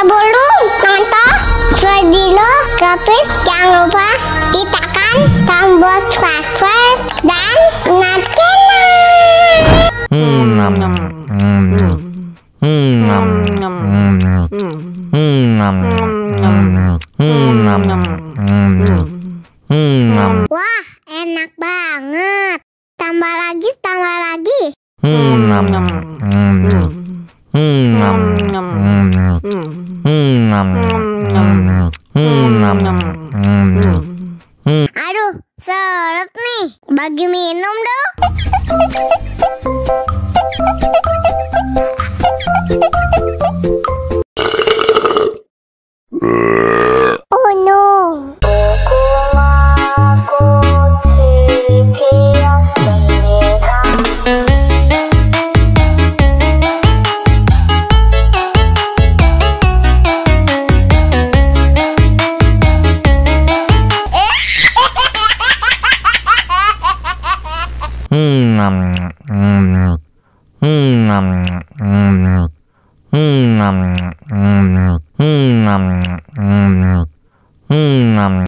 Sebelum nonton video Kepit, jangan lupa tekan tombol subscribe dan nyalakan. Wah, enak banget. Tambah lagi, tambah lagi. Aduh, seret nih. Bagi minum dong. Oh no.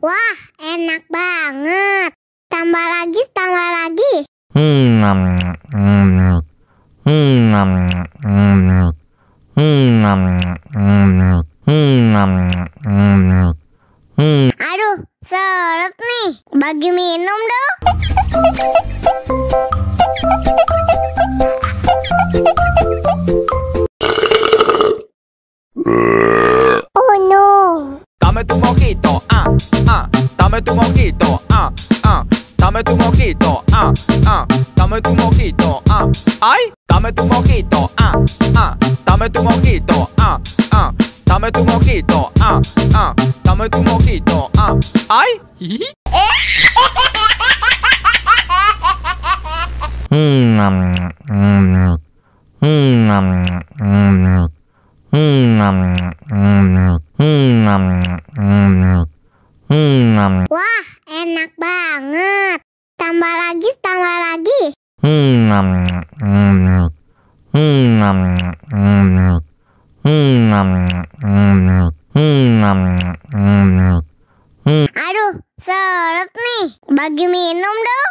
Wah, enak banget. Tambah lagi, tambah lagi. Aduh, seret nih. Bagi minum dong. Oh no. Dame tu mojito, dame tu mojito, dame tu mojito, dame tu mojito, ay, dame tu mojito, dame tu mojito, dame tu mojito, dame tu mojito, ay. Wah, enak banget. Tambah lagi, tambah lagi. Aduh, seret nih. Bagi minum dong.